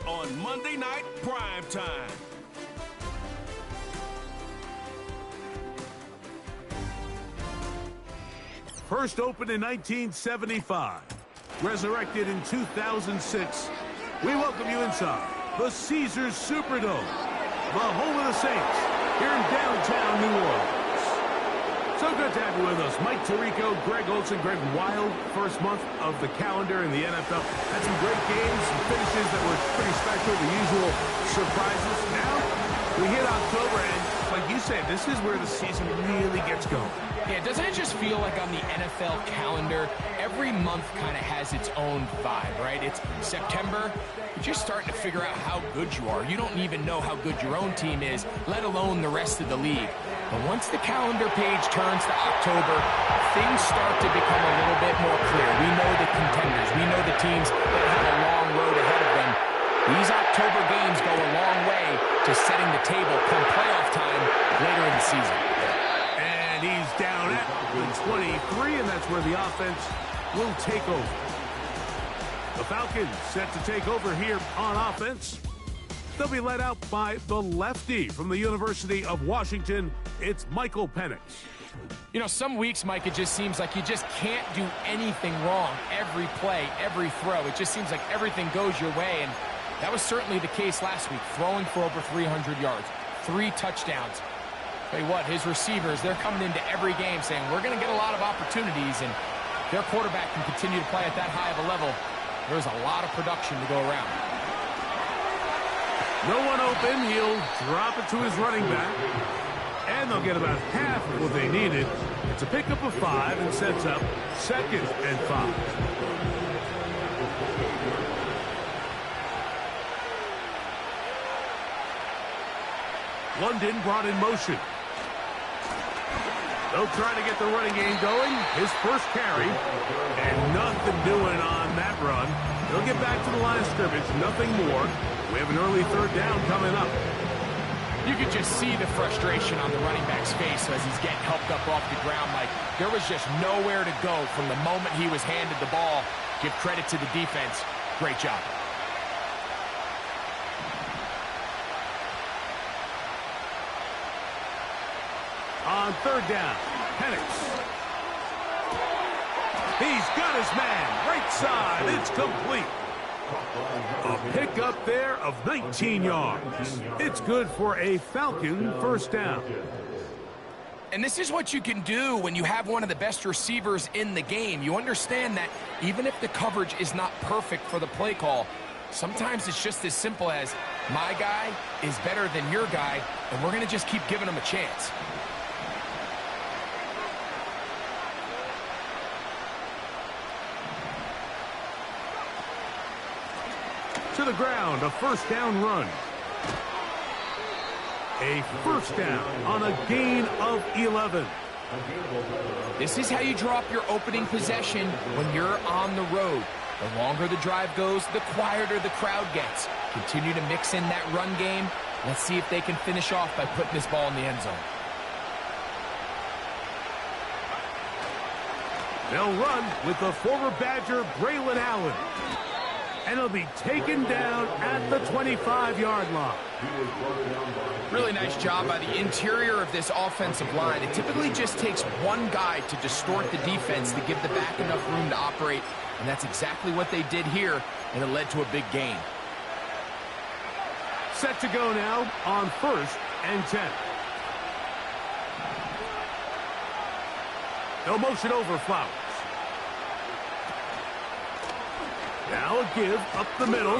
on Monday Night Primetime. First opened in 1975, resurrected in 2006, we welcome you inside the Caesars Superdome, the home of the Saints, here in downtown New Orleans. So good to have you with us. Mike Tirico, Greg Olson, Greg Wild, first month of the calendar in the NFL. Had some great games, some finishes that were pretty special, the usual surprises. Now, we hit October, and like you said, this is where the season really gets going. Yeah, doesn't it just feel like on the NFL calendar, every month kind of has its own vibe, right? It's September, you're just starting to figure out how good you are. You don't even know how good your own team is, let alone the rest of the league. But once the calendar page turns to October, things start to become a little bit more clear. We know the contenders. We know the teams that have a long road ahead of them. These October games go a long way to setting the table come playoff time later in the season. And he's down at the 23, and that's where the offense will take over. The Falcons set to take over here on offense. They'll be led out by the lefty from the University of Washington. It's Michael Penix. You know, some weeks, Mike, it just seems like you just can't do anything wrong. Every play, every throw, it just seems like everything goes your way. And that was certainly the case last week, throwing for over 300 yards, 3 touchdowns. Tell you what, his receivers, they're coming into every game saying, we're going to get a lot of opportunities, and their quarterback can continue to play at that high of a level. There's a lot of production to go around. No one open. He'll drop it to his running back. And they'll get about half of what they needed. It's a pickup of 5 and sets up 2nd and 5. London brought in motion. They'll try to get the running game going. His first carry. And nothing doing on that run. They'll get back to the line of scrimmage. Nothing more. We have an early 3rd down coming up. You could just see the frustration on the running back's face as he's getting helped up off the ground. Like, there was just nowhere to go from the moment he was handed the ball. Give credit to the defense. Great job. On 3rd down, Penix. He's got his man. Right side. It's complete. A pickup there of 19 yards. It's good for a Falcon first down. And this is what you can do when you have one of the best receivers in the game. You understand that even if the coverage is not perfect for the play call, sometimes it's just as simple as, my guy is better than your guy, and we're going to just keep giving him a chance. To the ground, a first down run. A first down on a gain of 11. This is how you draw up your opening possession when you're on the road. The longer the drive goes, the quieter the crowd gets. Continue to mix in that run game. Let's see if they can finish off by putting this ball in the end zone. They'll run with the former Badger, Braylon Allen. And he'll be taken down at the 25-yard line. Really nice job by the interior of this offensive line. It typically just takes one guy to distort the defense to give the back enough room to operate, and that's exactly what they did here, and it led to a big gain. Set to go now on 1st and 10. They'll motion over Flowers. Now a give up the middle,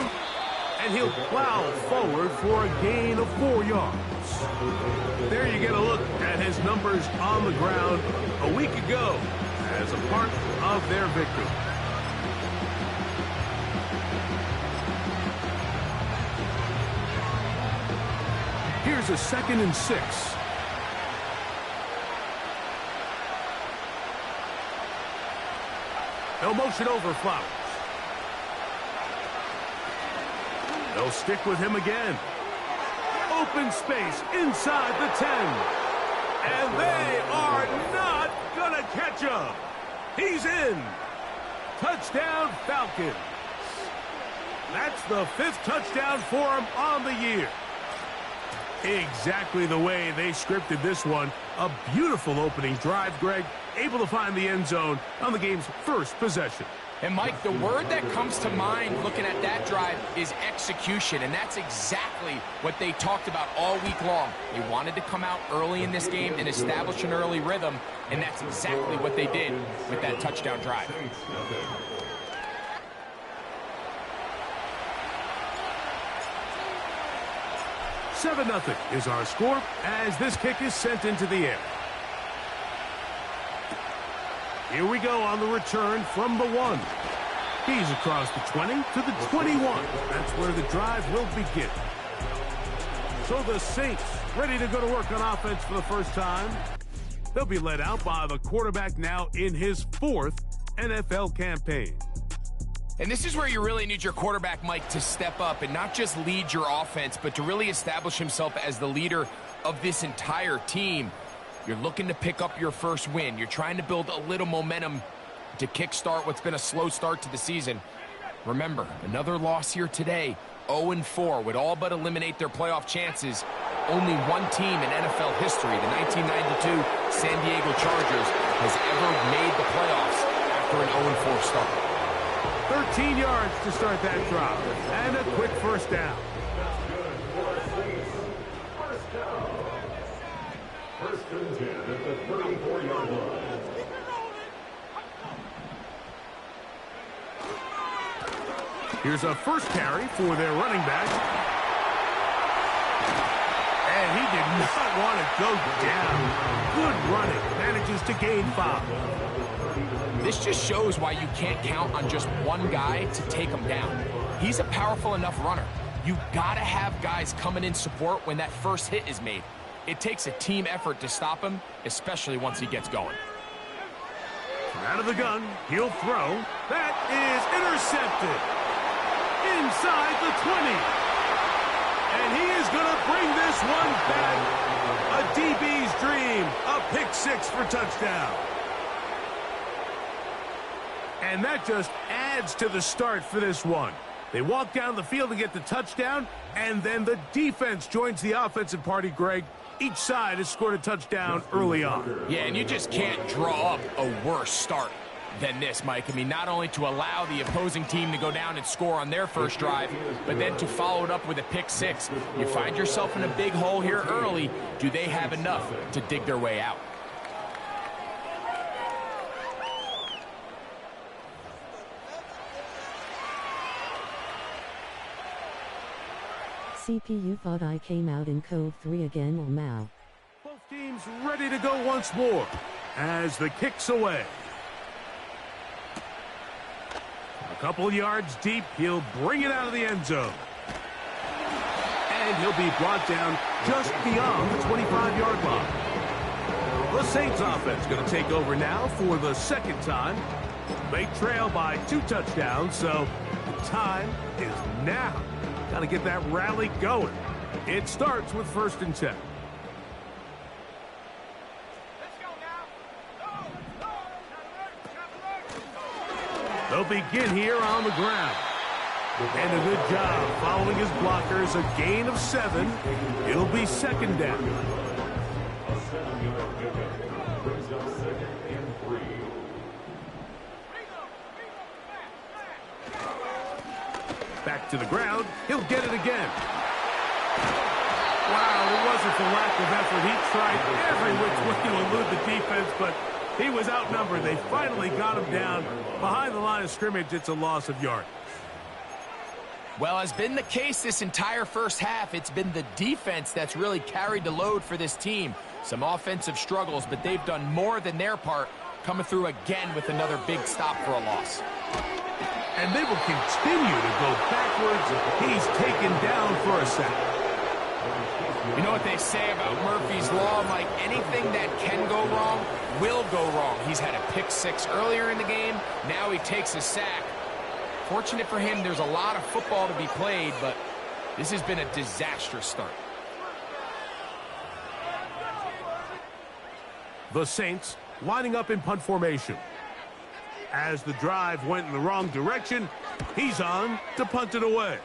and he'll plow forward for a gain of 4 yards. There you get a look at his numbers on the ground a week ago as a part of their victory. Here's a 2nd and 6. They'll motion over Flowers. They'll stick with him again. Open space inside the 10. And they are not going to catch him. He's in. Touchdown, Falcons. That's the 5th touchdown for him on the year. Exactly the way they scripted this one. A beautiful opening drive, Greg. Able to find the end zone on the game's first possession. And, Mike, the word that comes to mind looking at that drive is execution, and that's exactly what they talked about all week long. They wanted to come out early in this game and establish an early rhythm, and that's exactly what they did with that touchdown drive. 7-0 is our score as this kick is sent into the air. Here we go on the return from the 1. He's across the 20 to the 21. That's where the drive will begin. So the Saints ready to go to work on offense for the first time. They'll be led out by the quarterback now in his 4th NFL campaign. And this is where you really need your quarterback, Mike, to step up and not just lead your offense, but to really establish himself as the leader of this entire team. You're looking to pick up your first win. You're trying to build a little momentum to kickstart what's been a slow start to the season. Remember, another loss here today, 0-4, would all but eliminate their playoff chances. Only one team in NFL history, the 1992 San Diego Chargers, has ever made the playoffs after an 0-4 start. 13 yards to start that drive, and a quick first down. First and 10 at the 34-yard line. Here's a first carry for their running back. And he did not want to go down. Good running. Manages to gain 5. This just shows why you can't count on just one guy to take him down. He's a powerful enough runner. You gotta have guys coming in support when that first hit is made. It takes a team effort to stop him, especially once he gets going. Out of the gun, he'll throw. That is intercepted. Inside the 20. And he is going to bring this one back. A DB's dream. A pick 6 for touchdown. And that just adds to the start for this one. They walk down the field to get the touchdown, and then the defense joins the offensive party, Greg. Each side has scored a touchdown early on. Yeah, and you just can't draw up a worse start than this, Mike. I mean, not only to allow the opposing team to go down and score on their first drive, but then to follow it up with a pick 6. You find yourself in a big hole here early. Do they have enough to dig their way out? CPU thought I came out in code 3 again or now. Both teams ready to go once more as the kick's away. A couple yards deep, he'll bring it out of the end zone. And he'll be brought down just beyond the 25-yard line. The Saints offense going to take over now for the second time. They trail by 2 touchdowns, so the time is now. Got to get that rally going. It starts with 1st and 10. They'll begin here on the ground. And a good job following his blockers. A gain of 7. It'll be 2nd down. Back to the ground. He'll get it again. Wow, it wasn't for lack of effort. He tried every which way to elude the defense, but he was outnumbered. They finally got him down behind the line of scrimmage. It's a loss of yard. Well, as been the case this entire first half, it's been the defense that's really carried the load for this team. Some offensive struggles, but they've done more than their part, coming through again with another big stop for a loss. And they will continue to go backwards. He's taken down for a sack. You know what they say about Murphy's Law, Mike? Anything that can go wrong will go wrong. He's had a pick 6 earlier in the game. Now he takes a sack. Fortunate for him, there's a lot of football to be played, but this has been a disastrous start. The Saints lining up in punt formation. As the drive went in the wrong direction, he's on to punt it away.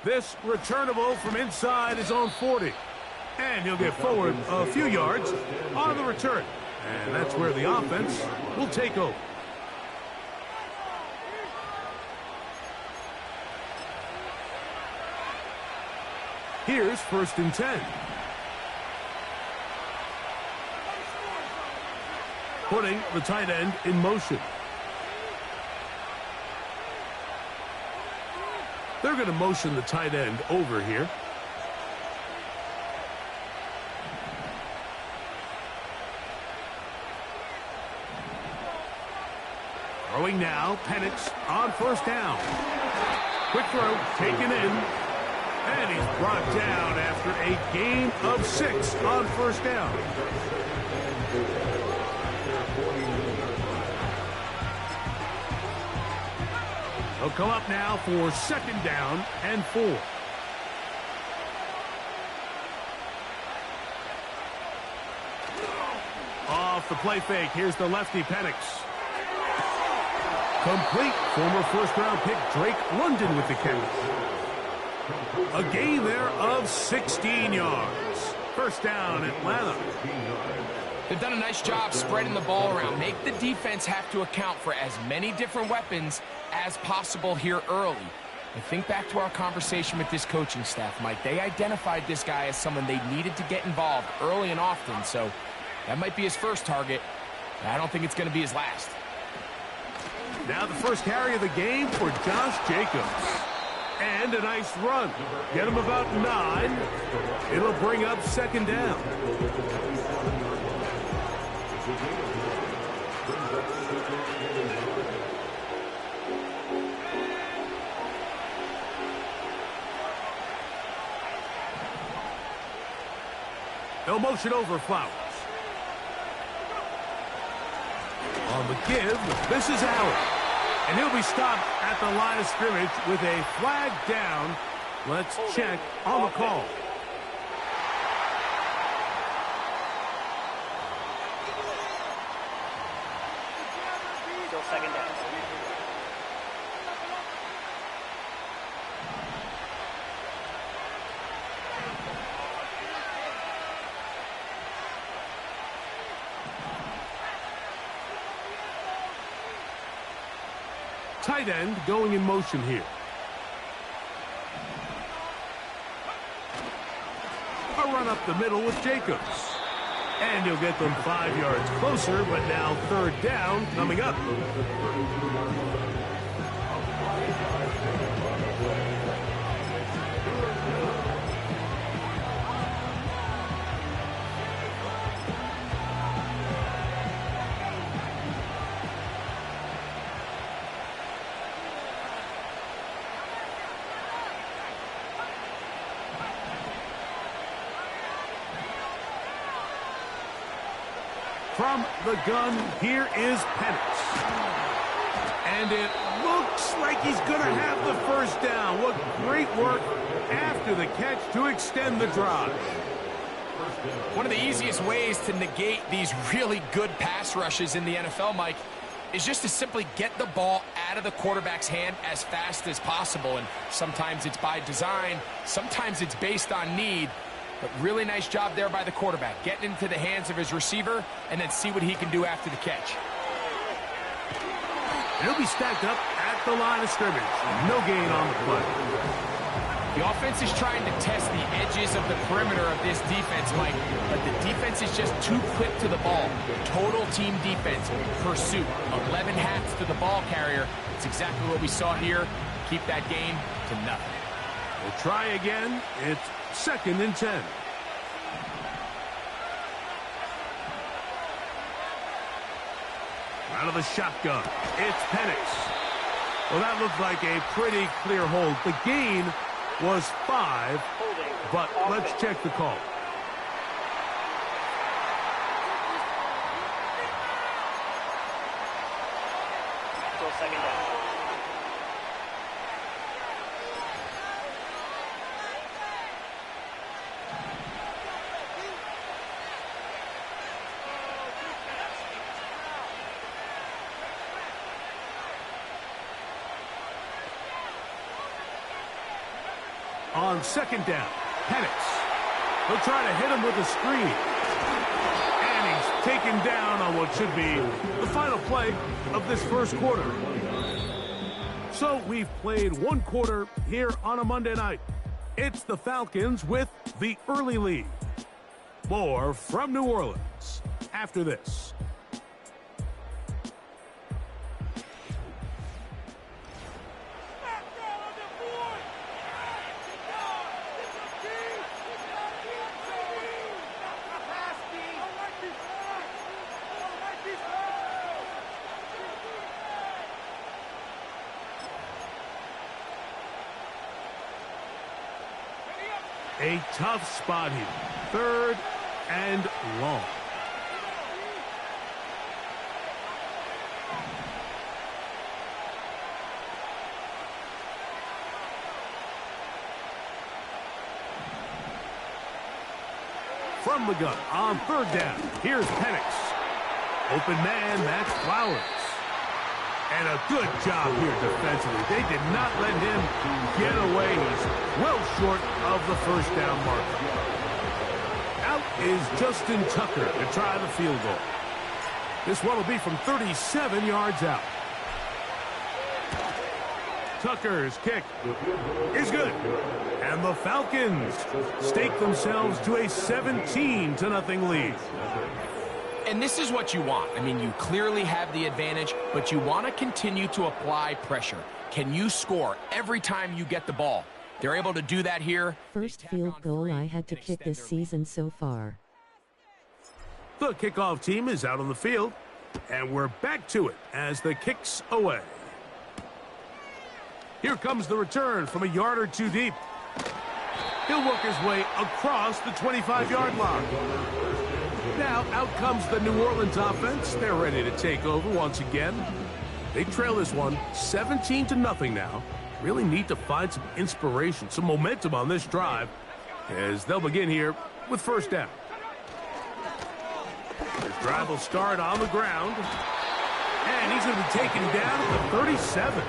This returnable from inside his own 40. And he'll get forward a few yards on the return. And that's where the offense will take over. Here's 1st and 10. Putting the tight end in motion. They're going to motion the tight end over here. Throwing now, Penix on 1st down. Quick throw, taken in. And he's brought down after a gain of 6 on 1st down. He'll come up now for 2nd down and 4. Off the play fake, here's the lefty Penix. Complete. Former 1st-round pick Drake London with the catch. A gain there of 16 yards. 1st down, Atlanta. They've done a nice job spreading the ball around. Make the defense have to account for as many different weapons as possible here early. And think back to our conversation with this coaching staff, Mike. They identified this guy as someone they needed to get involved early and often. So that might be his first target. I don't think it's going to be his last. Now the first carry of the game for Josh Jacobs. And a nice run. Get him about 9. It'll bring up 2nd down. No motion over Flowers. On the give, this is Allen. And he'll be stopped at the line of scrimmage with a flag down. Let's check on the call. Still 2nd down. Tight end going in motion here. A run up the middle with Jacobs. And he'll get them 5 yards closer, but now 3rd down coming up. From the gun, here is Penix. And it looks like he's going to have the 1st down. What great work after the catch to extend the drive. One of the easiest ways to negate these really good pass rushes in the NFL, Mike, is just to simply get the ball out of the quarterback's hand as fast as possible. And sometimes it's by design, sometimes it's based on need. But really nice job there by the quarterback, getting into the hands of his receiver and then see what he can do after the catch. He'll be stacked up at the line of scrimmage. No gain on the play. The offense is trying to test the edges of the perimeter of this defense, Mike, but the defense is just too quick to the ball. Total team defense, pursuit, 11 hats to the ball carrier. It's exactly what we saw here. Keep that game to nothing. We'll try again. It's 2nd and 10. Out of the shotgun, it's Penix. Well, that looked like a pretty clear hold. The gain was 5, but let's check the call. Still 2nd down. On second down, Penix. He'll try to hit him with a screen. And he's taken down on what should be the final play of this first quarter. So we've played one quarter here on a Monday night. It's the Falcons with the early lead. More from New Orleans after this. A tough spot here. 3rd and long. From the gun on 3rd down. Here's Penix. Open man, that's Flowers. And a good job here defensively. They did not let him get away. He's well short of the first down mark. Out is Justin Tucker to try the field goal. This one will be from 37 yards out. Tucker's kick is good. And the Falcons stake themselves to a 17-0 lead. And this is what you want. I mean, you clearly have the advantage, but you want to continue to apply pressure. Can you score every time you get the ball? They're able to do that here. First field goal I had to kick this season so far. The kickoff team is out on the field, and we're back to it as the kick's away. Here comes the return from a yard or two deep. He'll work his way across the 25-yard line. Now, out comes the New Orleans offense. They're ready to take over once again. They trail this one 17-0 now. Really need to find some inspiration, some momentum on this drive as they'll begin here with first down. This drive will start on the ground. And he's going to be taken down at the 37.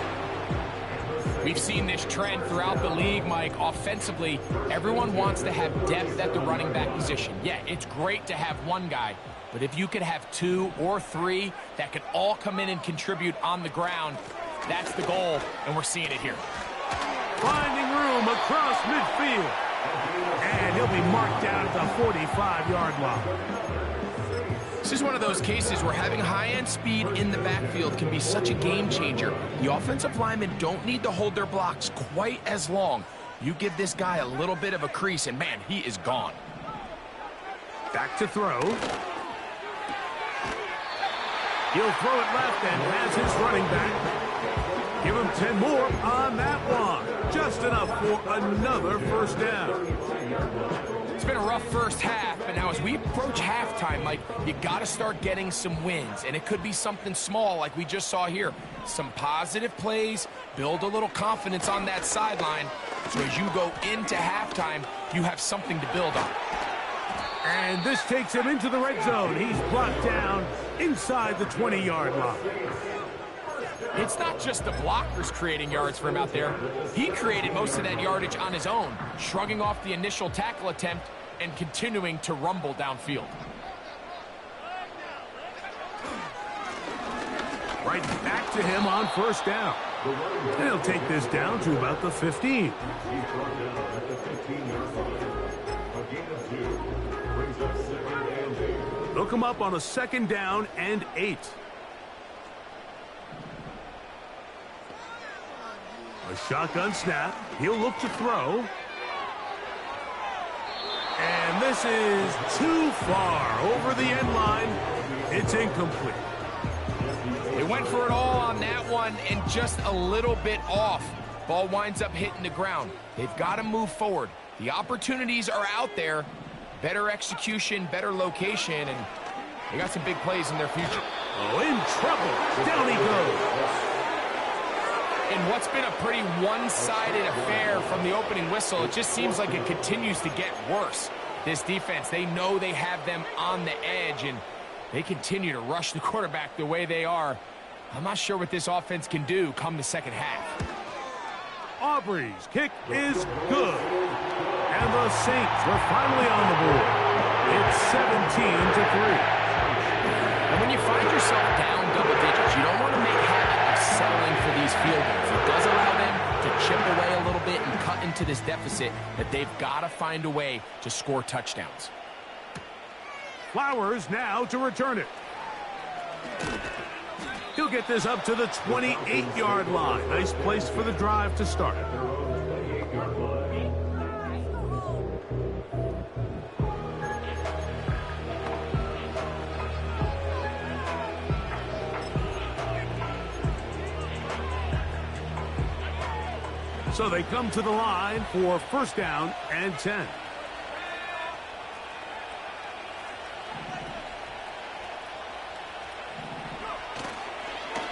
We've seen this trend throughout the league, Mike. Offensively, everyone wants to have depth at the running back position. Yeah, it's great to have one guy, but if you could have 2 or 3 that could all come in and contribute on the ground, that's the goal, and we're seeing it here. Finding room across midfield. And he'll be marked down at the 45-yard line. This is one of those cases where having high-end speed in the backfield can be such a game changer. The offensive linemen don't need to hold their blocks quite as long. You give this guy a little bit of a crease, and man, he is gone. Back to throw. He'll throw it left and has his running back. Give him 10 more on that one. Just enough for another first down. It's been a rough first half, but now as we approach halftime, Mike, you got to start getting some wins, and it could be something small like we just saw here. Some positive plays, build a little confidence on that sideline, so as you go into halftime, you have something to build on. And this takes him into the red zone. He's brought down inside the 20-yard line. It's not just the blockers creating yards for him out there. He created most of that yardage on his own, shrugging off the initial tackle attempt and continuing to rumble downfield. Right back to him on first down. And he'll take this down to about the 15. They'll come up on a 2nd down and 8. A shotgun snap. He'll look to throw. And this is too far over the end line. It's incomplete. They went for it all on that one and just a little bit off. Ball winds up hitting the ground. They've got to move forward. The opportunities are out there. Better execution, better location, and they got some big plays in their future. Oh, in trouble. Down he goes. In what's been a pretty one-sided affair from the opening whistle, it just seems like it continues to get worse. This defense, they know they have them on the edge, and they continue to rush the quarterback the way they are. I'm not sure what this offense can do come the second half. Aubrey's kick is good. And the Saints were finally on the board. It's 17-3. And when you find yourself down double digits, you don't want to make habit of settling for these field goals. It does allow them to chip away a little bit and cut into this deficit, but they've got to find a way to score touchdowns. Flowers now to return it. He'll get this up to the 28-yard line. Nice place for the drive to start. So they come to the line for first down and 10.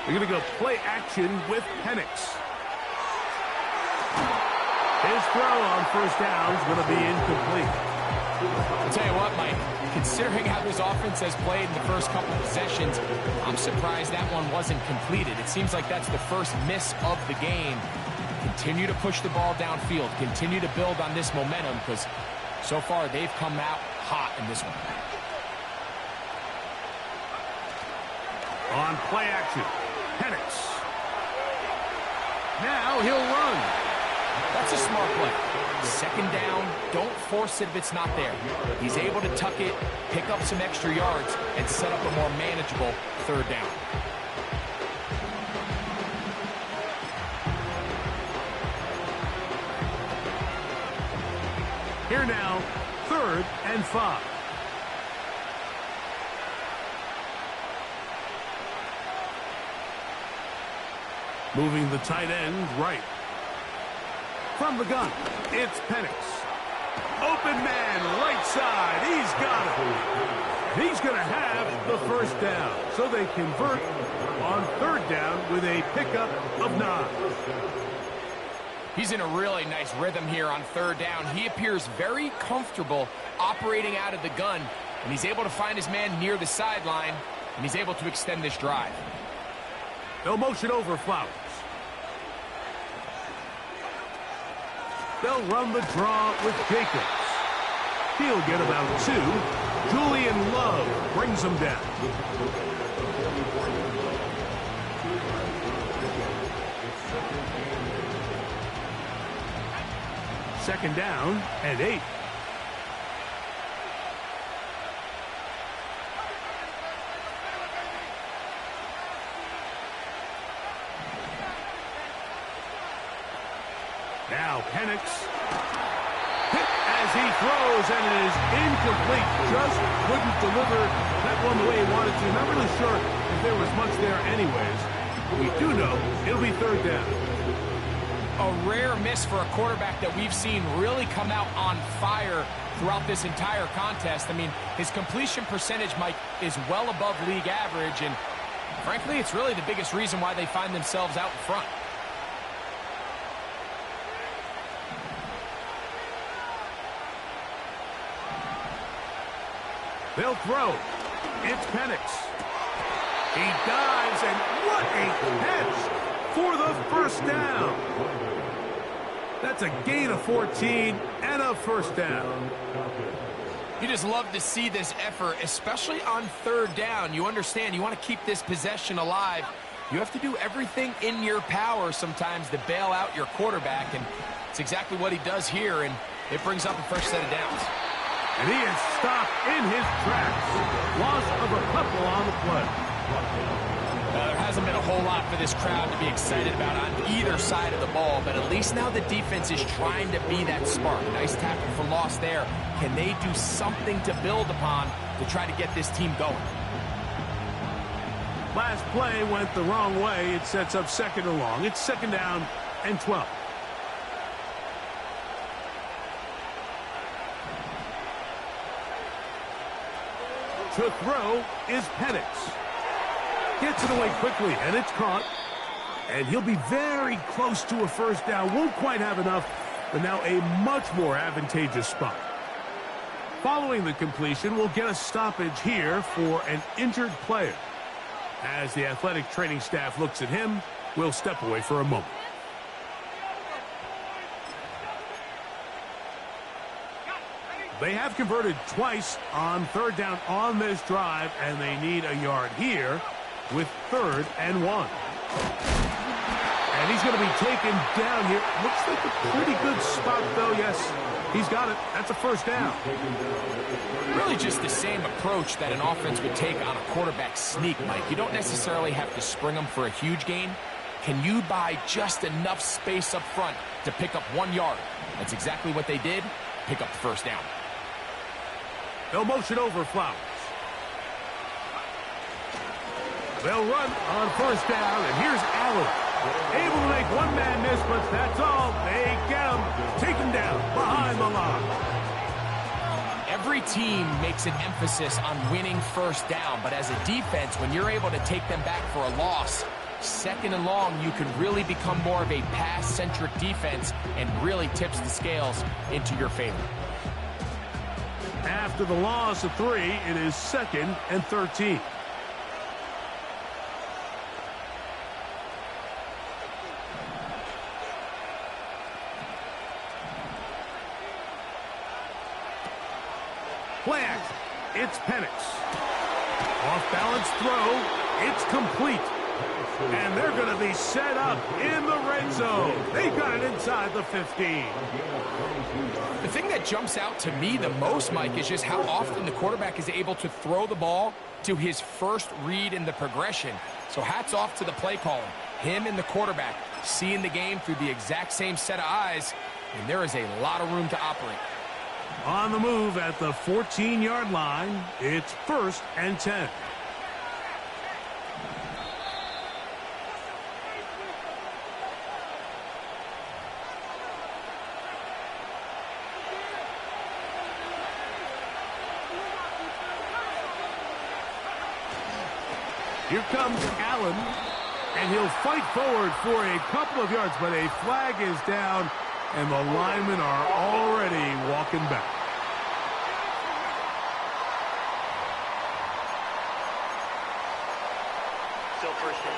They're going to go play action with Penix. His throw on first down is going to be incomplete. I'll tell you what, Mike, considering how this offense has played in the first couple of possessions, I'm surprised that one wasn't completed. It seems like that's the first miss of the game. Continue to push the ball downfield. Continue to build on this momentum because so far they've come out hot in this one. On play action, Penix. Now he'll run. That's a smart play. Second down, don't force it if it's not there. He's able to tuck it, pick up some extra yards, and set up a more manageable third down. Here now, 3rd and 5. Moving the tight end right. From the gun, it's Penix. Open man, right side. He's got it. He's going to have the first down. So they convert on 3rd down with a pickup of 9. He's in a really nice rhythm here on 3rd down. He appears very comfortable operating out of the gun, and he's able to find his man near the sideline, and he's able to extend this drive. They'll motion over Flowers. They'll run the draw with Jacobs. He'll get about 2. Julian Love brings him down. Second down and 8. Now Penix hit as he throws, and it is incomplete. Just couldn't deliver that one the way he wanted to. Not really sure if there was much there anyways. We do know it'll be 3rd down. A rare miss for a quarterback that we've seen really come out on fire throughout this entire contest. I mean, his completion percentage, Mike, is well above league average, and frankly, it's really the biggest reason why they find themselves out in front. They'll throw. It's Penix. He dives, and what a catch for the first down. That's a gain of 14 and a first down. You just love to see this effort, especially on 3rd down. You understand, you want to keep this possession alive. You have to do everything in your power sometimes to bail out your quarterback, and it's exactly what he does here, and it brings up a fresh set of downs. And he is stopped in his tracks. Loss of a couple on the play. There hasn't been a whole lot for this crowd to be excited about on either side of the ball, but at least now the defense is trying to be that spark. Nice tackle for loss there. Can they do something to build upon to try to get this team going? Last play went the wrong way. It sets up 2nd and long. It's 2nd down and 12. To throw is Penix. Gets it away quickly, and it's caught. And he'll be very close to a first down. Won't quite have enough, but now a much more advantageous spot. Following the completion, we'll get a stoppage here for an injured player. As the athletic training staff looks at him, we'll step away for a moment. They have converted twice on third down on this drive, and they need a yard here with 3rd and 1. And he's going to be taken down here. Looks like a pretty good spot, though. Yes, he's got it. That's a 1st down. Really just the same approach that an offense would take on a quarterback sneak, Mike. You don't necessarily have to spring them for a huge gain. Can you buy just enough space up front to pick up 1 yard? That's exactly what they did. Pick up the 1st down. They'll motion over Flowers. They'll run on 1st down, and here's Allen. Able to make one man miss, but that's all. They get him. Taken down behind the line. Every team makes an emphasis on winning 1st down, but as a defense, when you're able to take them back for a loss, 2nd and long, you can really become more of a pass-centric defense and really tips the scales into your favor. After the loss of 3, it is 2nd and 13. Play action. It's Penix. Off-balance throw. It's complete. And they're going to be set up in the red zone. They got it inside the 15. The thing that jumps out to me the most, Mike, is just how often the quarterback is able to throw the ball to his first read in the progression. So hats off to the play calling. Him and the quarterback seeing the game through the exact same set of eyes, and there is a lot of room to operate. On the move at the 14-yard line, it's 1st and 10. Here comes Allen, and he'll fight forward for a couple of yards, but a flag is down, and the linemen are already walking back. Still 1st down.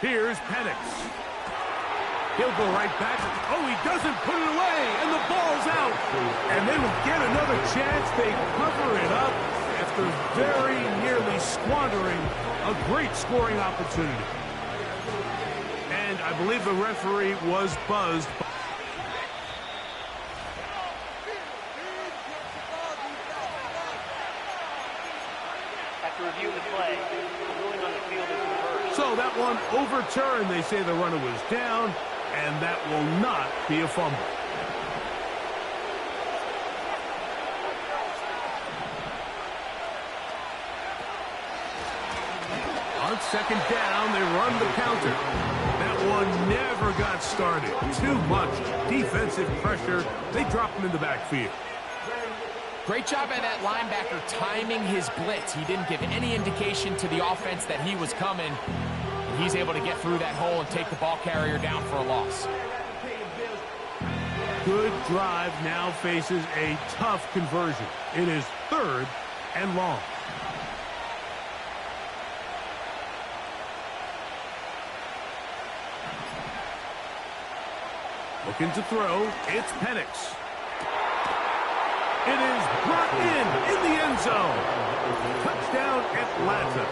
Here's Penix. He'll go right back. Oh, he doesn't put it away, and the ball's out. And they will get another chance. They cover it up after very nearly squandering a great scoring opportunity. And I believe the referee was buzzed. After reviewing the play, the ruling on the field is reversed. So that one overturned. They say the runner was down, and that will not be a fumble. On 2nd down, they run the counter. That one never got started. Too much defensive pressure. They drop him in the backfield. Great job by that linebacker timing his blitz. He didn't give any indication to the offense that he was coming. He's able to get through that hole and take the ball carrier down for a loss. Good drive now faces a tough conversion. It is 3rd and long. Looking to throw. It's Penix. It is brought in the end zone. Touchdown, Atlanta.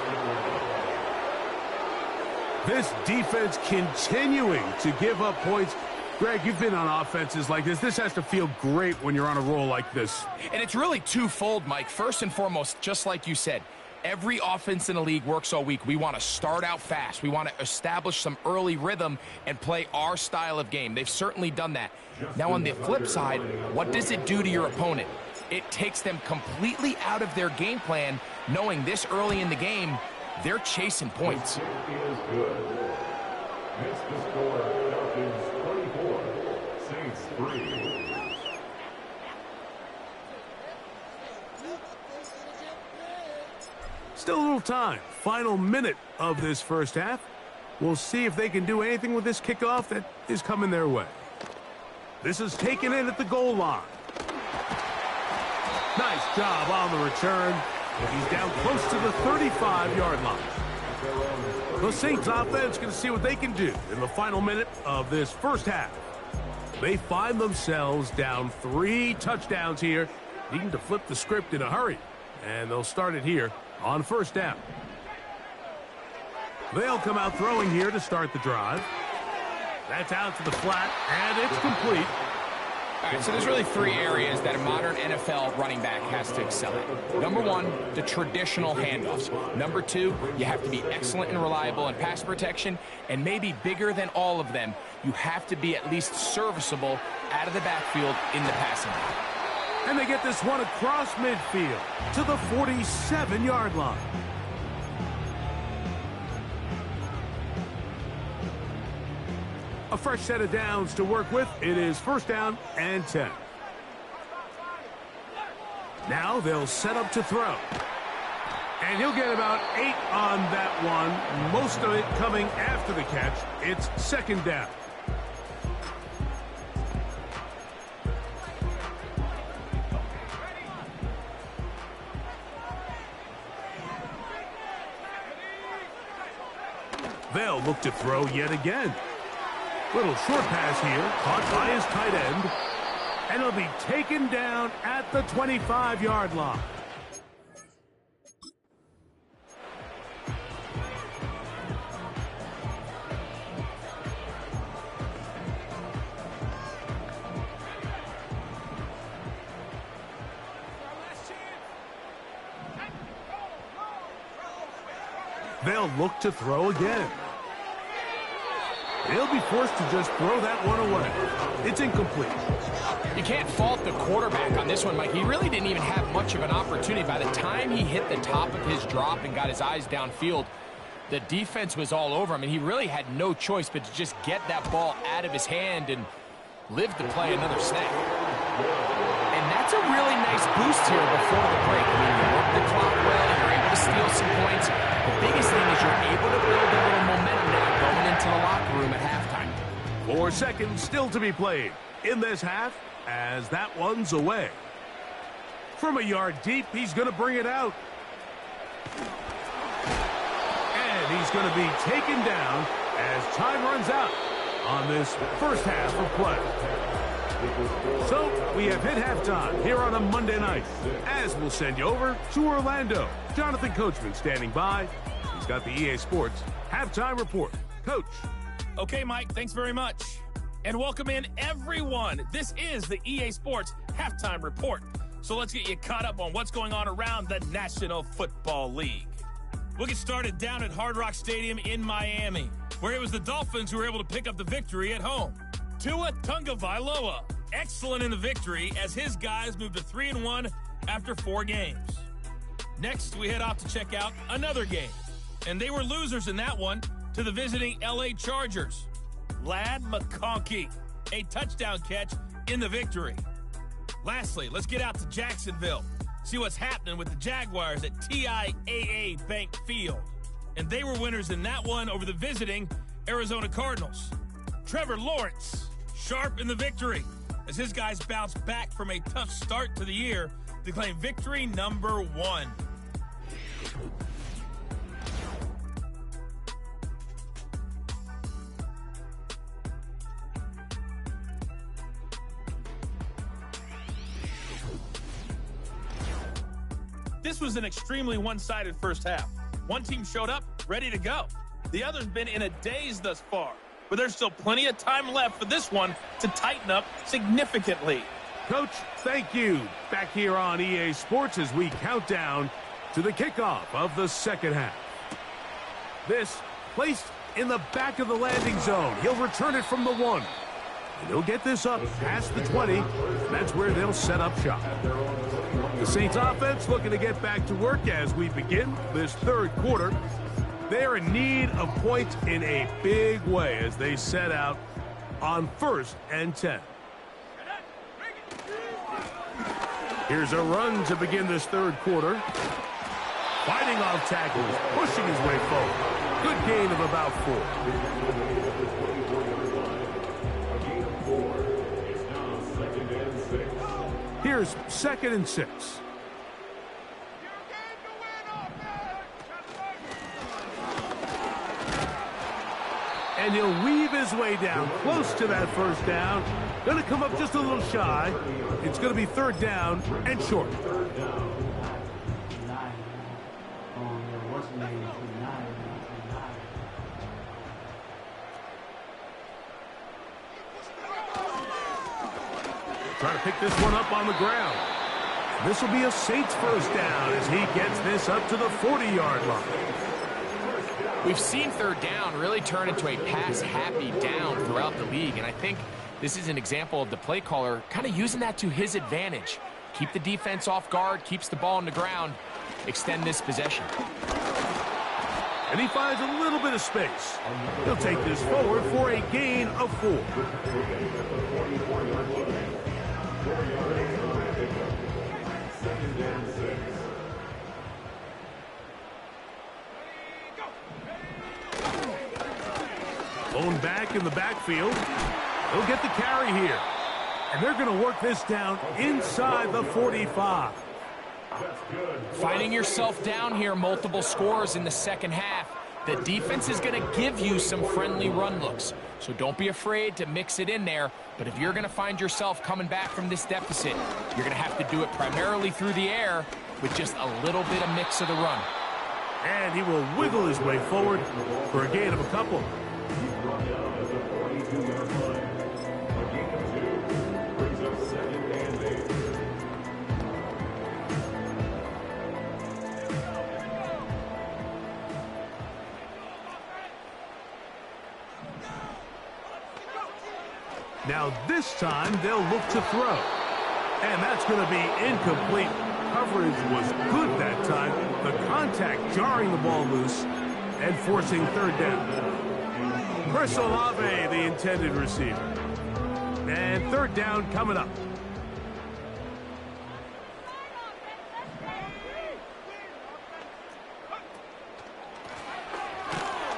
This defense continuing to give up points. Greg, you've been on offenses like this. This has to feel great when you're on a roll like this. And it's really twofold, Mike. First and foremost, just like you said, every offense in the league works all week. We want to start out fast. We want to establish some early rhythm and play our style of game. They've certainly done that. Now, on the flip side, what does it do to your opponent? It takes them completely out of their game plan, knowing this early in the game, they're chasing points. Is good. Next to score, Falcons 24, Saints 3. Still a little time. Final minute of this first half. We'll see if they can do anything with this kickoff that is coming their way. This is taken in at the goal line. Nice job on the return. He's down close to the 35-yard line. The Saints offense going to see what they can do in the final minute of this first half. They find themselves down 3 touchdowns here, needing to flip the script in a hurry. And they'll start it here on first down. They'll come out throwing here to start the drive. That's out to the flat, and it's complete. All right, so there's really 3 areas that a modern NFL running back has to excel at. Number 1, the traditional handoffs. Number 2, you have to be excellent and reliable in pass protection. And maybe bigger than all of them, you have to be at least serviceable out of the backfield in the passing game. And they get this one across midfield to the 47-yard line. A fresh set of downs to work with. It is first down and 10. Now they'll set up to throw. And he'll get about 8 on that one. Most of it coming after the catch. It's second down. They'll look to throw yet again. Little short pass here, caught by his tight end. And he'll be taken down at the 25-yard line. They'll look to throw again. He'll be forced to just throw that one away. It's incomplete. You can't fault the quarterback on this one, Mike. He really didn't even have much of an opportunity. By the time he hit the top of his drop and got his eyes downfield, the defense was all over him, and he really had no choice but to just get that ball out of his hand and live to play another snap. And that's a really nice boost here before the break. I mean, you work the clock well, you're able to steal some points. The biggest thing is you're able to build a little momentum now going into the locker room at halftime. 4 seconds still to be played in this half as that one's away. From a yard deep, he's going to bring it out. And he's going to be taken down as time runs out on this first half of play. So we have hit halftime here on a Monday night, as we'll send you over to Orlando. Jonathan Coachman standing by. He's got the EA Sports halftime report. Coach. Okay, Mike, thanks very much. And welcome in, everyone. This is the EA Sports halftime report. So let's get you caught up on what's going on around the National Football League. We'll get started down at Hard Rock Stadium in Miami, where it was the Dolphins who were able to pick up the victory at home. Tua Tagovailoa, excellent in the victory as his guys moved to 3-1 after 4 games. Next, we head off to check out another game, and they were losers in that one to the visiting LA Chargers. Ladd McConkey, a touchdown catch in the victory. Lastly, let's get out to Jacksonville, see what's happening with the Jaguars at TIAA Bank Field. And they were winners in that one over the visiting Arizona Cardinals. Trevor Lawrence, sharp in the victory, as his guys bounced back from a tough start to the year to claim victory number 1. This was an extremely one-sided first half. One team showed up, ready to go. The other's been in a daze thus far, but there's still plenty of time left for this one to tighten up significantly. Coach, thank you. Back here on EA Sports as we count down to the kickoff of the second half. This placed in the back of the landing zone. He'll return it from the 1. And he'll get this up past the 20. That's where they'll set up shop. The Saints offense looking to get back to work as we begin this third quarter. They're in need of points in a big way as they set out on 1st and 10. Here's a run to begin this third quarter. Fighting off tackles, pushing his way forward. Good gain of about 4. Here's 2nd and 6. And he'll weave his way down close to that first down. Going to come up just a little shy. It's going to be 3rd down and short. Trying to pick this one up on the ground. This will be a Saints first down as he gets this up to the 40-yard line. We've seen 3rd down really turn into a pass-happy down throughout the league, and I think this is an example of the play caller kind of using that to his advantage. Keep the defense off guard, keeps the ball on the ground, extend this possession. And he finds a little bit of space. He'll take this forward for a gain of 4. Blown back in the backfield. He'll get the carry here. And they're going to work this down inside the 45. Finding yourself down here, multiple scores in the second half. The defense is going to give you some friendly run looks. So don't be afraid to mix it in there. But if you're going to find yourself coming back from this deficit, you're going to have to do it primarily through the air with just a little bit of mix of the run. And he will wiggle his way forward for a gain of a couple. Now this time they'll look to throw. And that's going to be incomplete. Coverage was good that time. The contact jarring the ball loose and forcing 3rd down. Chris Olave, the intended receiver. And 3rd down coming up.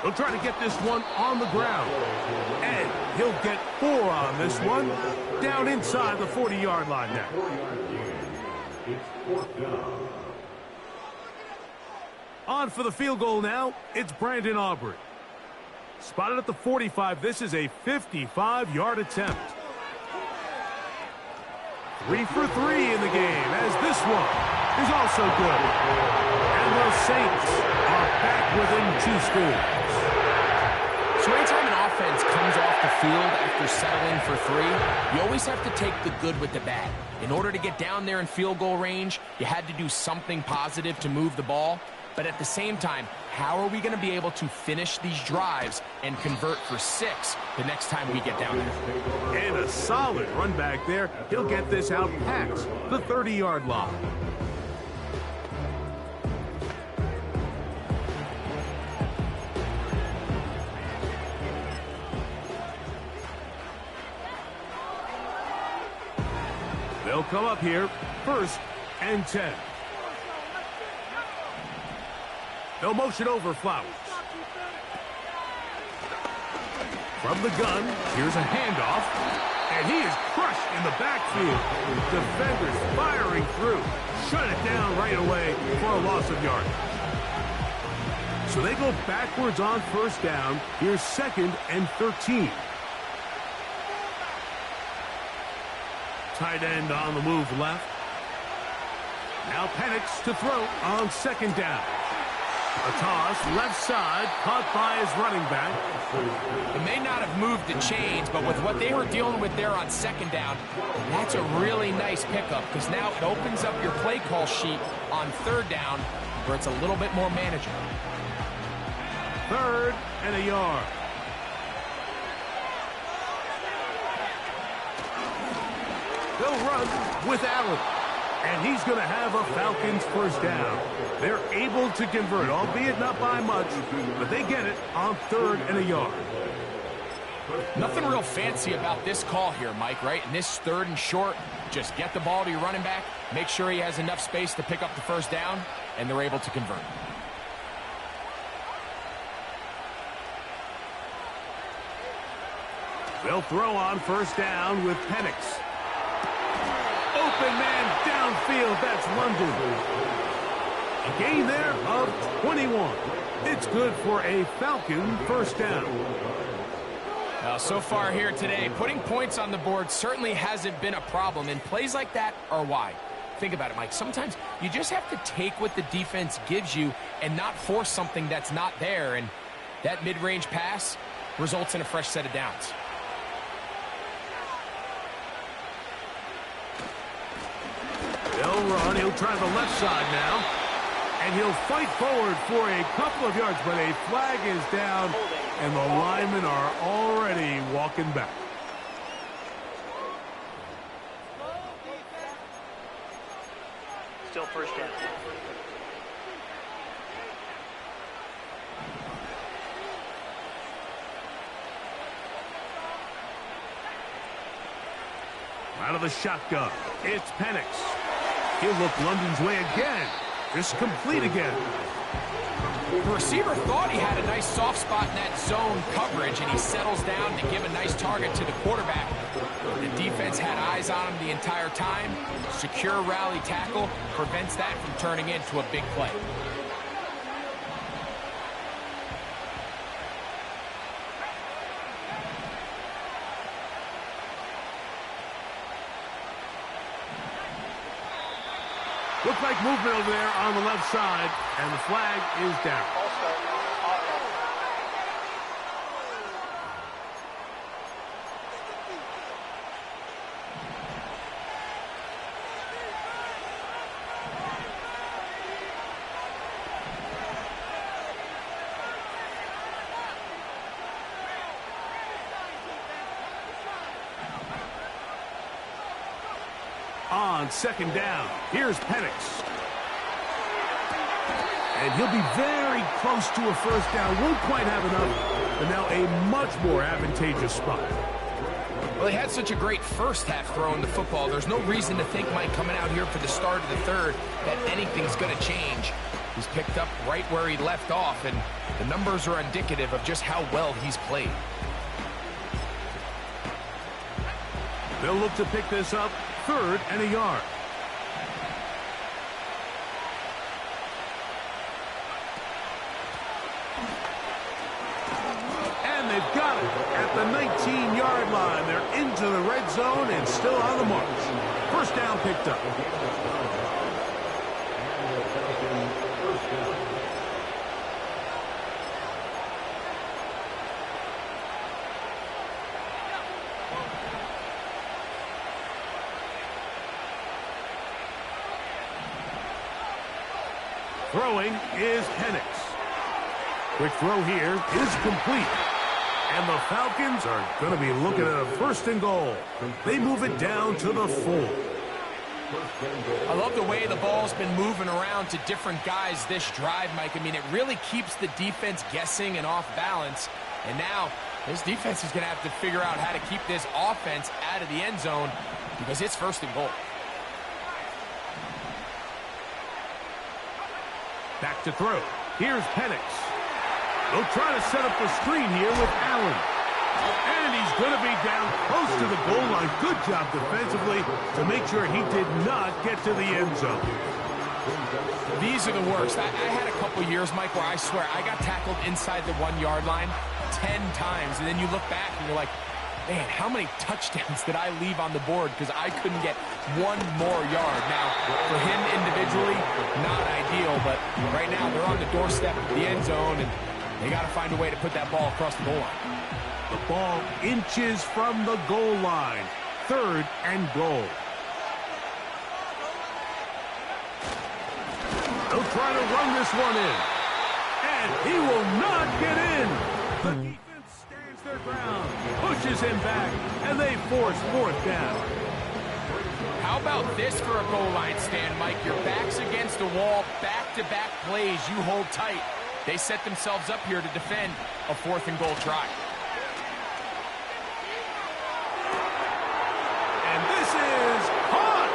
He'll try to get this one on the ground. And he'll get 4 on this one. Down inside the 40-yard line now. On for the field goal now. It's Brandon Aubrey. Spotted at the 45. This is a 55-yard attempt. 3 for 3 in the game as this one is also good. And the Saints are back within 2 scores. So anytime an offense comes off the field after settling for 3, you always have to take the good with the bad. In order to get down there in field goal range, you had to do something positive to move the ball. But at the same time, how are we going to be able to finish these drives and convert for 6 the next time we get down there? And a solid run back there. He'll get this out past the 30-yard line. They'll come up here, 1st and 10. They'll motion over Flowers. From the gun, here's a handoff, and he is crushed in the backfield. Defenders firing through. Shut it down right away for a loss of yardage. So they go backwards on 1st down. Here's 2nd and 13. Tight end on the move left. Now Penix to throw on 2nd down. A toss left side caught by his running back. It may not have moved the chains, but with what they were dealing with there on 2nd down, that's a really nice pickup because now it opens up your play call sheet on 3rd down where it's a little bit more manageable. 3rd and a yard. They'll run with Allen. And he's going to have a Falcons first down. They're able to convert, albeit not by much, but they get it on 3rd and a yard. Nothing real fancy about this call here, Mike, right? In this 3rd and short, just get the ball to your running back, make sure he has enough space to pick up the first down, and they're able to convert. They'll throw on 1st down with Penix. Open man Downfield, that's London. A gain there of 21. It's good for a Falcon first down. So far here today, putting points on the board certainly hasn't been a problem, and plays like that are why. Think about it, Mike. Sometimes you just have to take what the defense gives you and not force something that's not there, and that mid-range pass results in a fresh set of downs. They'll run. He'll try the left side now. And he'll fight forward for a couple of yards, but a flag is down, and the linemen are already walking back. Still first down. Out of the shotgun, it's Penix. He'll look London's way again. Just complete again. The receiver thought he had a nice soft spot in that zone coverage, and he settles down to give a nice target to the quarterback. The defense had eyes on him the entire time. Secure rally tackle prevents that from turning into a big play. Looks like movement over there on the left side, and the flag is down. On second down, here's Penix. And he'll be very close to a first down. Won't quite have enough, but now a much more advantageous spot. Well, he had such a great first half throwing the football. There's no reason to think, Mike, coming out here for the start of the third, that anything's going to change. He's picked up right where he left off, and the numbers are indicative of just how well he's played. They'll look to pick this up, 3rd and a yard. And they've got it at the 19-yard line. They're into the red zone and still on the march. First down picked up. Throwing is Penix. Quick throw here is complete. And the Falcons are going to be looking at a 1st and goal. They move it down to the 4. I love the way the ball's been moving around to different guys this drive, Mike. I mean, it really keeps the defense guessing and off balance. And now this defense is going to have to figure out how to keep this offense out of the end zone because it's 1st and goal. Back to throw. Here's Penix. They'll try to set up the screen here with Allen. And he's going to be down close to the goal line. Good job defensively to make sure he did not get to the end zone. These are the worst. I had a couple years, Mike, where I swear I got tackled inside the 1-yard line 10 times. And then you look back and you're like, man, how many touchdowns did I leave on the board because I couldn't get one more yard? Now, for him individually, not ideal, but right now they're on the doorstep of the end zone, and they got to find a way to put that ball across the goal line. The ball inches from the goal line. 3rd and goal. They'll try to run this one in. And he will not get in. The defense stands their ground, pushes him back, and they force 4th down. How about this for a goal line stand, Mike? Your back's against the wall, back-to-back plays, you hold tight. They set themselves up here to defend a 4th and goal try. And this is caught.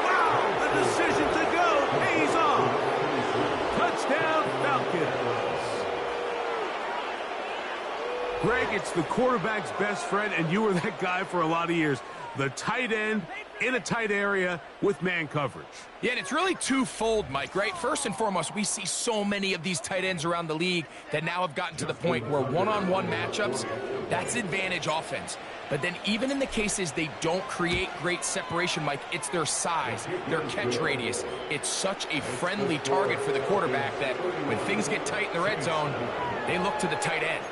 Wow, the decision to go pays off. Touchdown, Falcons. Greg, it's the quarterback's best friend, and you were that guy for a lot of years. The tight end in a tight area with man coverage. Yeah, and it's really twofold, Mike, right? First and foremost, we see so many of these tight ends around the league that now have gotten to the point where one-on-one matchups, that's advantage offense. But then even in the cases they don't create great separation, Mike, it's their size, their catch radius. It's such a friendly target for the quarterback that when things get tight in the red zone, they look to the tight end.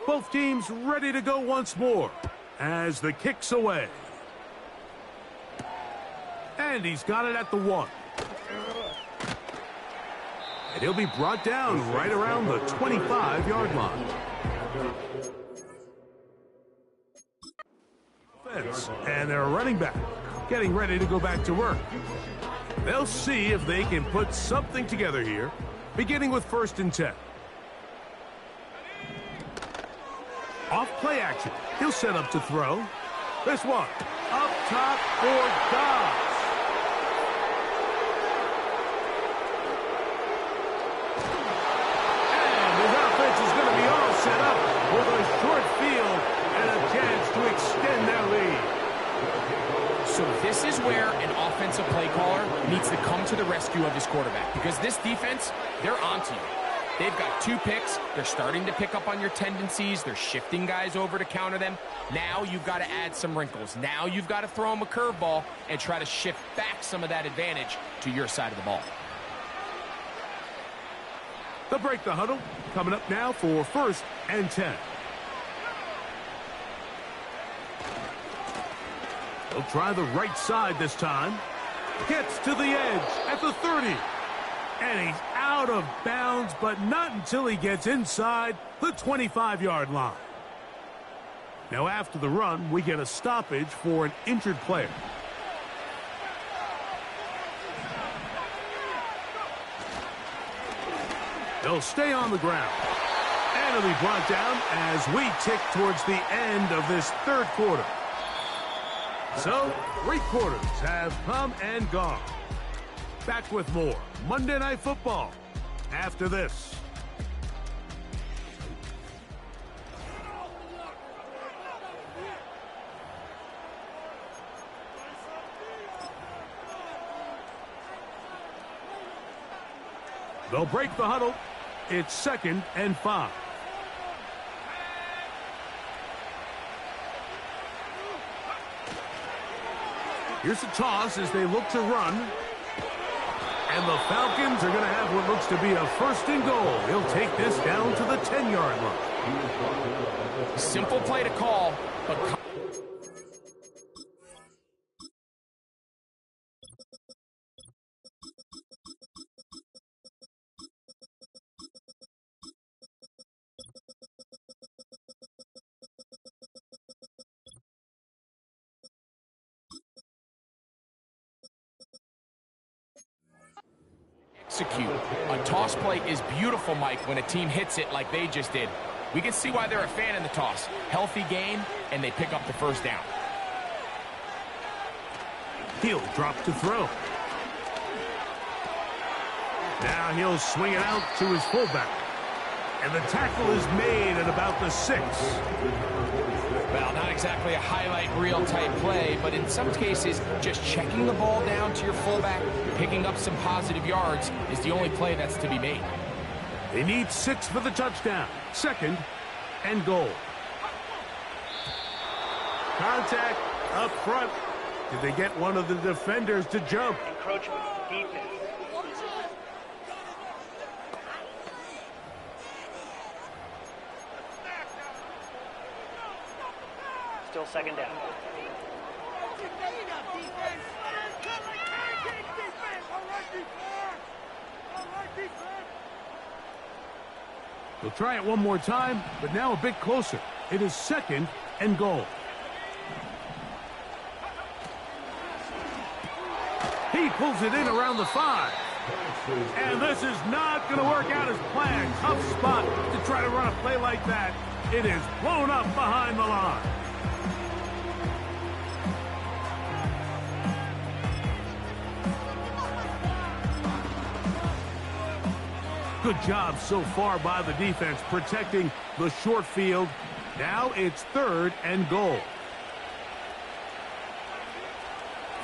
Both teams ready to go once more as the kick's away. And he's got it at the 1. And he'll be brought down right around the 25-yard line. And they're running back, getting ready to go back to work. They'll see if they can put something together here, beginning with 1st and 10. Off play action. He'll set up to throw. This one, up top for Dobbs. And his offense is going to be all set up with a short field and a chance to extend their lead. So this is where an offensive play caller needs to come to the rescue of his quarterback, because this defense, they're onto you. They've got 2 picks. They're starting to pick up on your tendencies. They're shifting guys over to counter them. Now you've got to add some wrinkles. Now you've got to throw them a curveball and try to shift back some of that advantage to your side of the ball. They'll break the huddle. Coming up now for 1st and 10. They'll try the right side this time. Gets to the edge at the 30. And he's out of bounds, but not until he gets inside the 25-yard line. Now, after the run, we get a stoppage for an injured player. They'll stay on the ground. And it'll be brought down as we tick towards the end of this 3rd quarter. So, 3 quarters have come and gone. Back with more Monday Night Football after this. They'll break the huddle. It's 2nd and 5. Here's a toss as they look to run. And the Falcons are going to have what looks to be a 1st and goal. He'll take this down to the 10-yard line. Simple play to call, but execute. A toss play is beautiful, Mike, when a team hits it like they just did. We can see why they're a fan in the toss. Healthy game, and they pick up the 1st down. He'll drop to throw. Now he'll swing it out to his fullback. And the tackle is made at about the 6. Well, not exactly a highlight reel type play, but in some cases, just checking the ball down to your fullback, picking up some positive yards is the only play that's to be made. They need 6 for the touchdown. 2nd and goal. Contact up front. Did they get one of the defenders to jump? Encroachment, defense. Still 2nd down. They'll try it one more time, but now a bit closer. It is 2nd and goal. He pulls it in around the 5. And this is not going to work out as planned. Tough spot to try to run a play like that. It is blown up behind the line. Good job so far by the defense protecting the short field. Now it's 3rd and goal.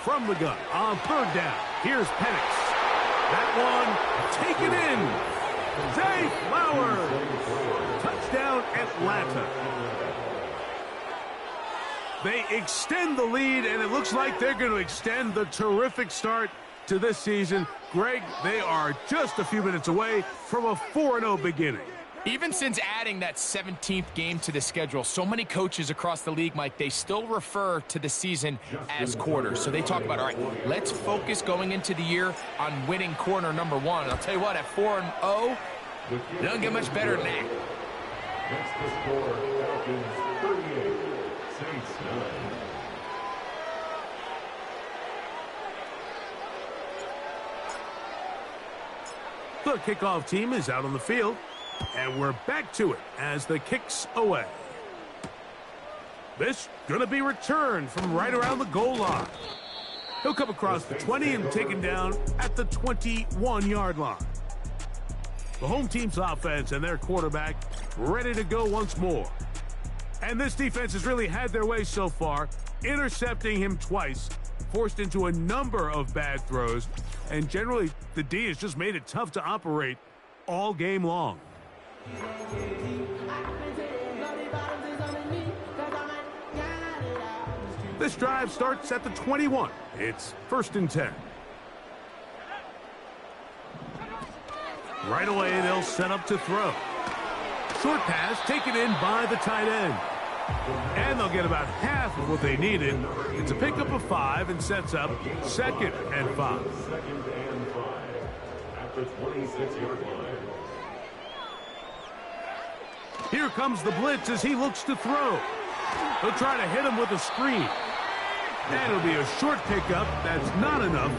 From the gun on 3rd down. Here's Penix. That one taken in. Zay Flowers. Touchdown, Atlanta. They extend the lead, and it looks like they're going to extend the terrific start to this season. Greg, they are just a few minutes away from a 4-0 beginning. Even since adding that 17th game to the schedule, so many coaches across the league, Mike, they still refer to the season as quarters. So they talk about, all right, let's focus going into the year on winning quarter number 1. I'll tell you what, at 4-0, it doesn't get much better than that. That's the score. Falcons 38, Saints 9. The kickoff team is out on the field, and we're back to it as the kick's away. This gonna be returned from right around the goal line. He'll come across the 20 and taken down at the 21-yard line. The home team's offense and their quarterback ready to go once more. And this defense has really had their way so far, intercepting him twice, forced into a number of bad throws, and generally the D has just made it tough to operate all game long. This drive starts at the 21. It's 1st and 10. Right away, they'll set up to throw. Short pass taken in by the tight end. And they'll get about half of what they needed. It's a pickup of 5 and sets up 2nd and 5. 2nd and 5 at the 26-yard line. Here comes the blitz as he looks to throw. He'll try to hit him with a screen. And it'll be a short pickup. That's not enough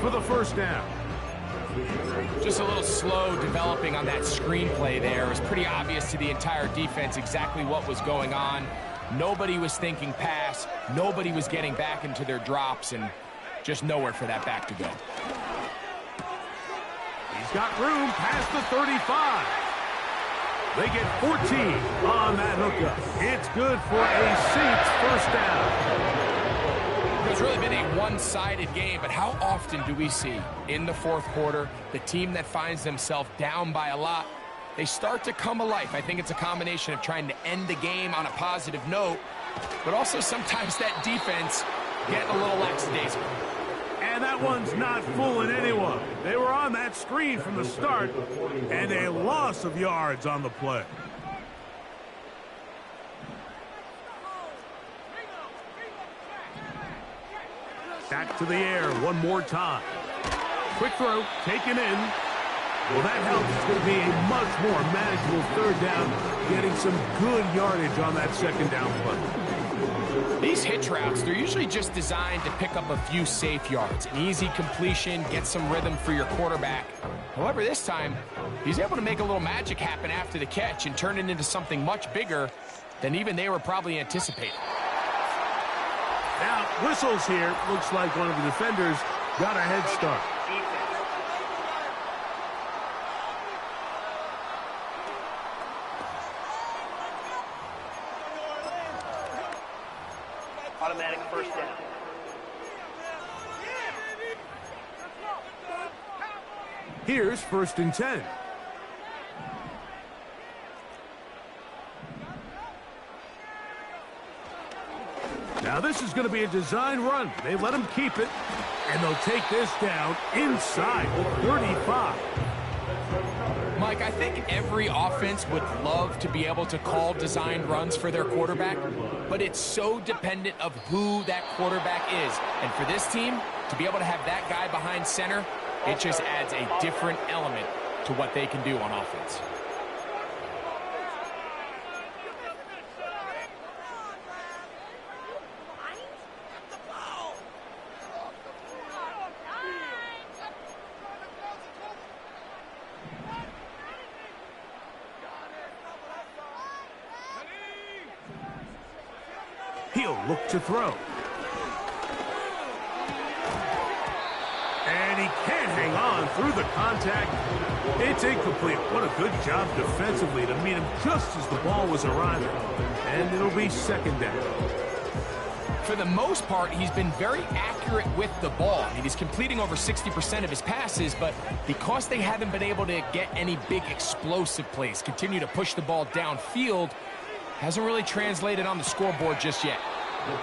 for the 1st down. Just a little slow developing on that screenplay there. It was pretty obvious to the entire defense exactly what was going on. Nobody was thinking pass. Nobody was getting back into their drops, and just nowhere for that back to go. He's got room past the 35. They get 14 on that hookup. It's good for a Saints 1st down. It's really been a one-sided game, but how often do we see in the 4th quarter the team that finds themselves down by a lot, they start to come alive? I think it's a combination of trying to end the game on a positive note, but also sometimes that defense getting a little lackadaisical. And that one's not fooling anyone. They were on that screen from the start, and a loss of yards on the play. Back to the air one more time. Quick throw, taken in. Well, that helps. It's going to be a much more manageable 3rd down, getting some good yardage on that 2nd down play. These hitch routes, they're usually just designed to pick up a few safe yards. An easy completion, get some rhythm for your quarterback. However, this time, he's able to make a little magic happen after the catch and turn it into something much bigger than even they were probably anticipating. Now, whistles here. Looks like one of the defenders got a head start. Automatic 1st down. Here's 1st and 10. Now this is going to be a design run. They let him keep it, and they'll take this down inside the 35. Mike, I think every offense would love to be able to call designed runs for their quarterback, but it's so dependent of who that quarterback is. And for this team, to be able to have that guy behind center, it just adds a different element to what they can do on offense. He'll look to throw. And he can't hang on through the contact. It's incomplete. What a good job defensively to meet him just as the ball was arriving. And it'll be second down. For the most part, he's been very accurate with the ball. I mean, he's completing over 60% of his passes, but because they haven't been able to get any big explosive plays, continue to push the ball downfield, hasn't really translated on the scoreboard just yet.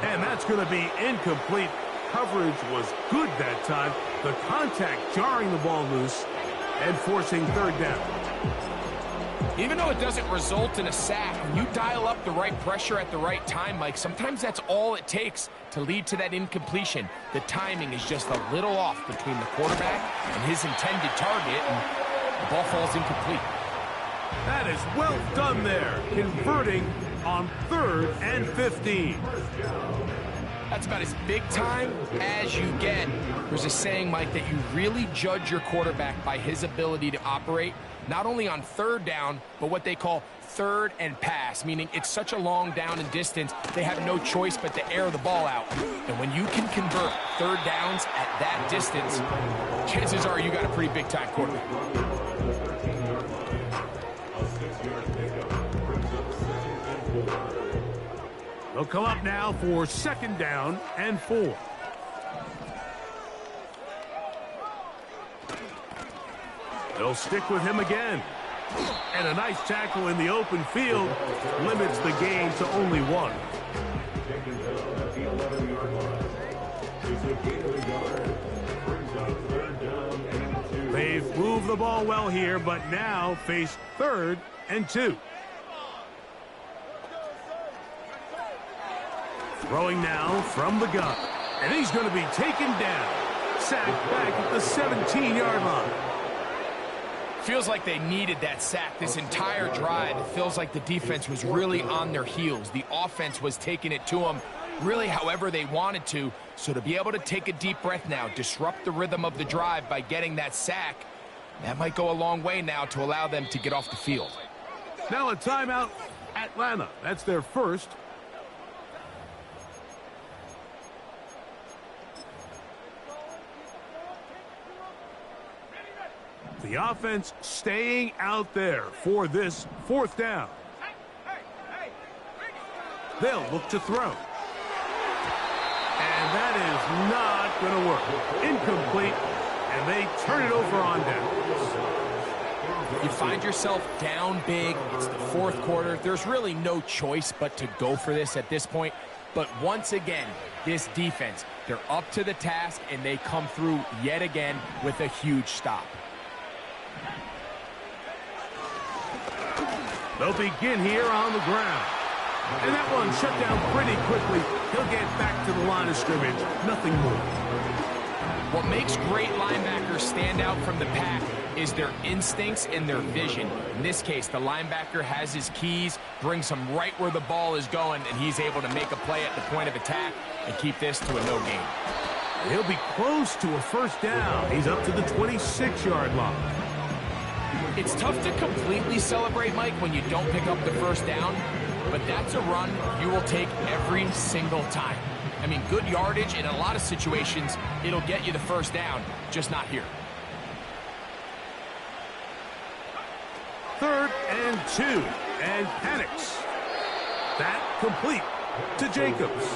And that's going to be incomplete. Coverage was good that time. The contact jarring the ball loose and forcing third down. Even though it doesn't result in a sack, when you dial up the right pressure at the right time, Mike, sometimes that's all it takes to lead to that incompletion. The timing is just a little off between the quarterback and his intended target, and the ball falls incomplete. That is well done there, converting on 3rd and 15. That's about as big time as you get. There's a saying, Mike, that you really judge your quarterback by his ability to operate, not only on 3rd down, but what they call 3rd and pass, meaning it's such a long down and distance, they have no choice but to air the ball out. And when you can convert 3rd downs at that distance, chances are you got a pretty big-time quarterback. They'll come up now for 2nd down and 4. They'll stick with him again. And a nice tackle in the open field limits the gain to only 1. They've moved the ball well here, but now face 3rd and 2. Throwing now from the gun. And he's going to be taken down. Sacked back at the 17-yard line. Feels like they needed that sack this entire drive. It feels like the defense was really on their heels. The offense was taking it to them really however they wanted to. So to be able to take a deep breath now, disrupt the rhythm of the drive by getting that sack, that might go a long way now to allow them to get off the field. Now a timeout, Atlanta. That's their first. The offense staying out there for this 4th down. They'll look to throw. And that is not going to work. Incomplete, and they turn it over on downs. You find yourself down big. It's the 4th quarter. There's really no choice but to go for this at this point. But once again, this defense, they're up to the task, and they come through yet again with a huge stop. They'll begin here on the ground. And that one shut down pretty quickly. He'll get back to the line of scrimmage. Nothing more. What makes great linebackers stand out from the pack is their instincts and their vision. In this case, the linebacker has his keys, brings him right where the ball is going, and he's able to make a play at the point of attack and keep this to a no gain. He'll be close to a 1st down. He's up to the 26-yard line. It's tough to completely celebrate, Mike, when you don't pick up the 1st down, but that's a run you will take every single time. I mean, good yardage in a lot of situations, it'll get you the 1st down, just not here. 3rd and 2, and panics. That complete to Jacobs.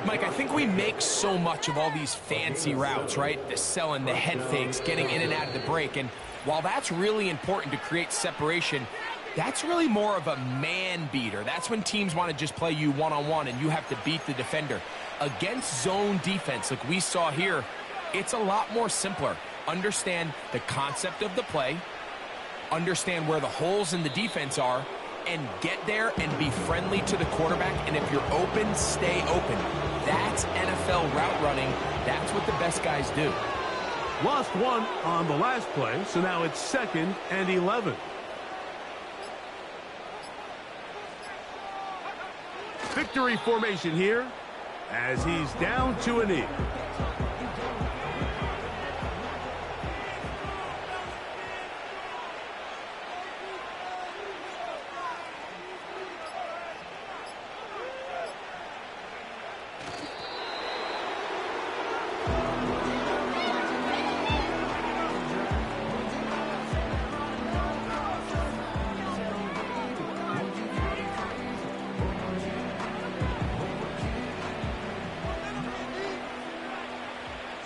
Mike, I think we make so much of all these fancy routes, right? The selling, the head fakes, getting in and out of the break. And while that's really important to create separation, that's really more of a man beater. That's when teams want to just play you one-on-one and you have to beat the defender. Against zone defense, like we saw here, it's a lot more simpler. Understand the concept of the play, understand where the holes in the defense are, and get there and be friendly to the quarterback. And if you're open, stay open. That's NFL route running. That's what the best guys do. Lost one on the last play, so now it's 2nd and 11. Victory formation here as he's down to a knee.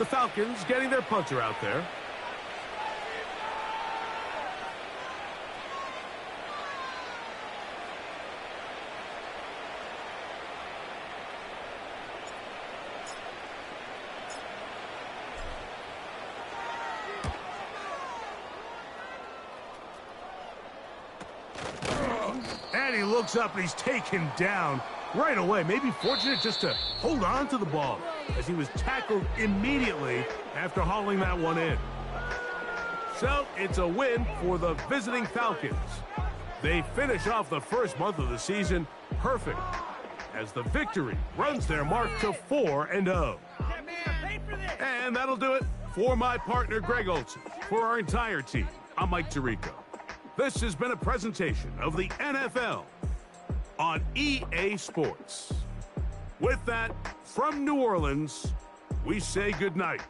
The Falcons getting their punter out there. And he looks up and he's taken down right away. Maybe fortunate just to hold on to the ball as he was tackled immediately after hauling that one in. So it's a win for the visiting Falcons. They finish off the first month of the season perfect as the victory runs their mark to 4-0. And that'll do it for my partner Greg Olson. For our entire team, I'm Mike Tirico. This has been a presentation of the NFL on EA Sports. With that, from New Orleans, we say goodnight.